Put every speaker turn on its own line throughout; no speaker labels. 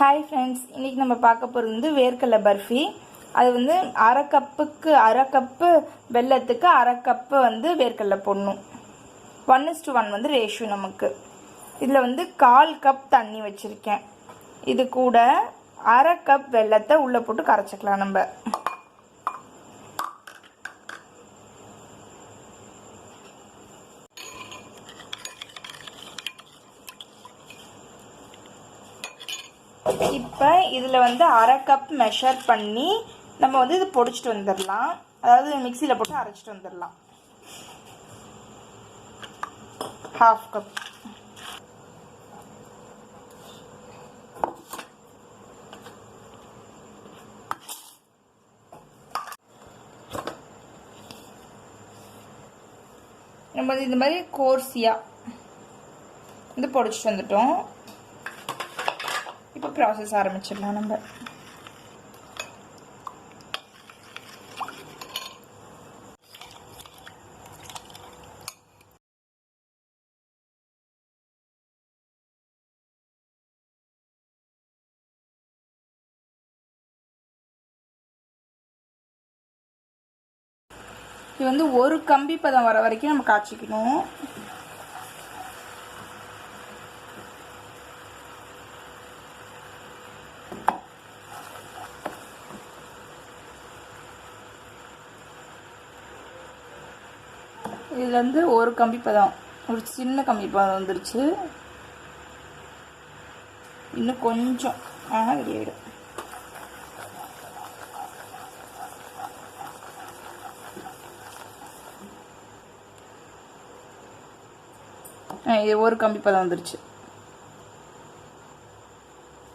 Hi friends, இன்றைக்கி நம்ம பார்க்க போகிறது வந்து வேர்க்கடலை பர்ஃபி. அது வந்து அரை கப்பு வெல்லத்துக்கு அரை கப்பு வந்து வேர்க்கடலை போடணும். 1:1 வந்து ரேஷியோ நமக்கு. இதில் வந்து 1/4 கப் தண்ணி வச்சுருக்கேன். இது கூட அரை கப் வெல்லத்தை உள்ளே போட்டு கரைச்சிக்கலாம் நம்ம. இப்போ இதில் வந்து அரை கப் மெஷர் பண்ணி நம்ம வந்து இது பொடிச்சிட்டு வந்துடலாம். அதாவது மிக்சியில் போட்டு அரைச்சிட்டு வந்துடலாம். 1/2 கப். நம்ம இந்த மாதிரி கோர்ஸியாக வந்து பொடிச்சிட்டு வந்துட்டோம். இப்போ ப்ராசஸ் ஆரம்பிச்சிடலாம் நம்ம. இது வந்து ஒரு கம்பி பதம் வர வரைக்கும் நம்ம காய்ச்சிக்கணும். இதில் வந்து ஒரு கம்பி பதம், ஒரு சின்ன கம்பி பதம் வந்துருச்சு. இன்னும் கொஞ்சம் ரெடி ஆகிடும். இது ஒரு கம்பி பதம் வந்துருச்சு.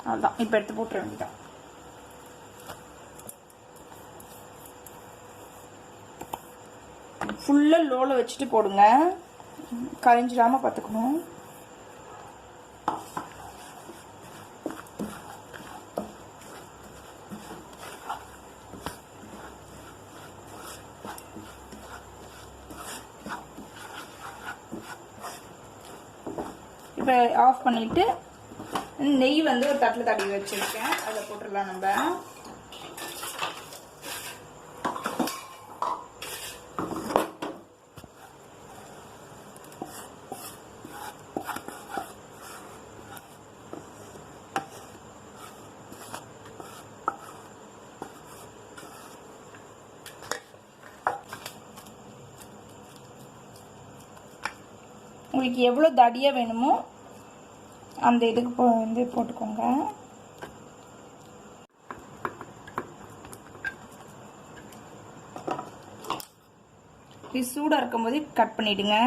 அதுதான் இப்போ எடுத்து போட்டுற வேண்டியதான். ஃபுல்லாக லோவில் வச்சுட்டு போடுங்க, கரைஞ்சிடாமல் பார்த்துக்கணும். இப்போ ஆஃப் பண்ணிவிட்டு நெய் வந்து ஒரு தட்டில் தடவி வச்சுருக்கேன், அதில் போட்டுடலாம் நம்ம. உங்களுக்கு எவ்வளோ தடியாக வேணுமோ அந்த இதுக்கு வந்து போட்டுக்கோங்க. இது சூடாக இருக்கும்போது கட் பண்ணிவிடுங்க.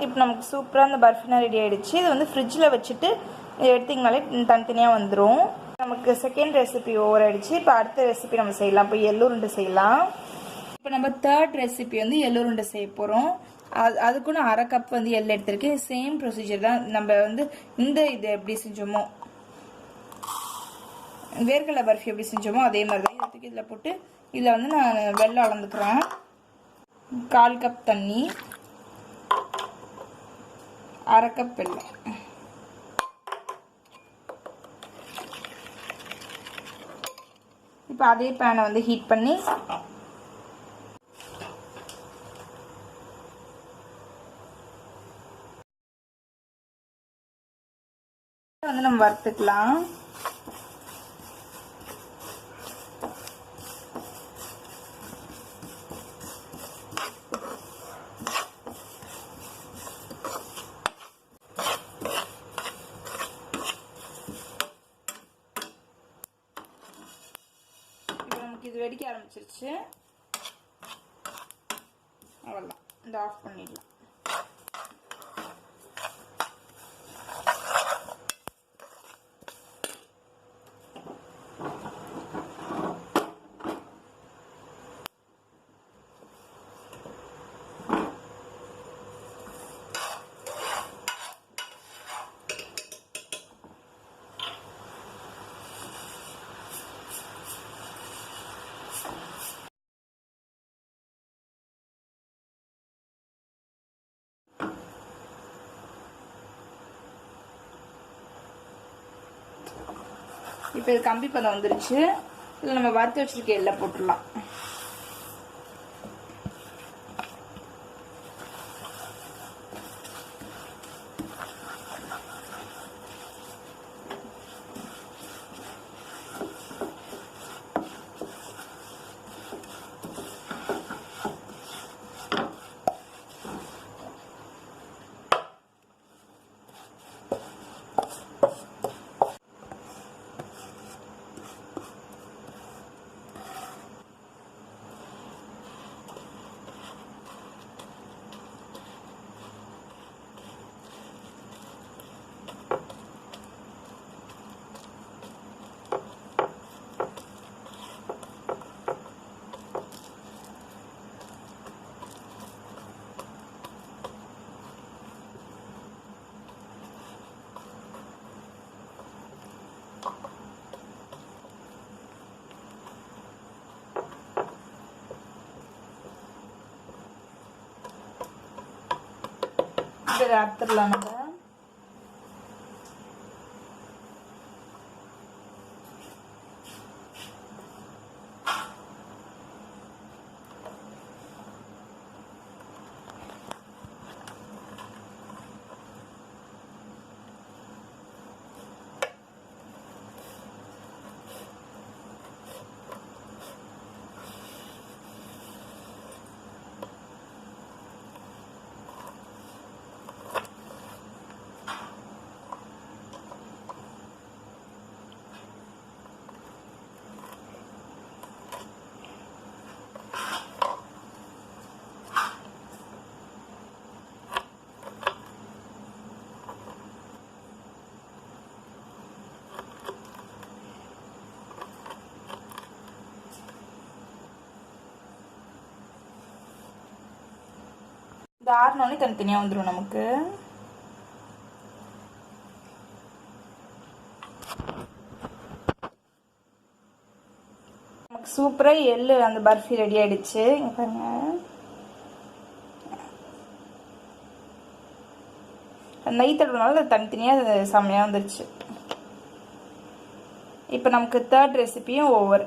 இப்போ நமக்கு சூப்பராக அந்த பர்ஃபினா ரெடி ஆகிடுச்சு. இது வந்து ஃப்ரிட்ஜில் வச்சுட்டு எடுத்திங்கனாலே தனித்தனியாக வந்துடும். நமக்கு செகண்ட் ரெசிபி ஓவர் ஆகிடுச்சு. இப்போ அடுத்த ரெசிபி நம்ம செய்யலாம். இப்போ எள்ளுருண்டை செய்யலாம். இப்போ நம்ம தேர்ட் ரெசிபி வந்து எள்ளுருண்டை செய்ய போகிறோம். அதுக்கு நான் அரை கப் வந்து எள் எடுத்திருக்கேன். சேம் ப்ரொசீஜர் தான். நம்ம வந்து இது எப்படி செஞ்சோமோ, வேர்க்கடலை பர்ஃபி எப்படி செஞ்சோமோ அதே மாதிரி தான். இதுக்கு இதில் போட்டு இதில் வந்து நான் வெல்லம் அளந்துக்கிறேன். 1/4 கப் தண்ணி, அரை கப் வெல்லம். இப்போ அதே பேனை வந்து ஹீட் பண்ணி வந்து நம்ம வறுத்துக்கலாம். இது வெடிக்க ஆரம்பிச்சிருச்சு. அவ்வளோதான், இந்த ஆஃப் பண்ணிடலாம். இப்போ இது கம்பி பதம் வந்துருச்சு. இதில் நம்ம வறுத்து வச்சிருக்க எல்லாம் போட்டுடலாம். இதை அறுத்துடலாம் நம்ம. இந்த ஆறுனோடனே தனித்தனியாக வந்துடும் நமக்கு. நமக்கு சூப்பராக எள்ளு அந்த பர்ஃபி ரெடி ஆயிடுச்சு. பாருங்க, நெய் தடவுனால தனித்தனியாக செம்மையாக வந்துருச்சு. இப்போ நமக்கு தேர்ட் ரெசிபியும் ஓவர்.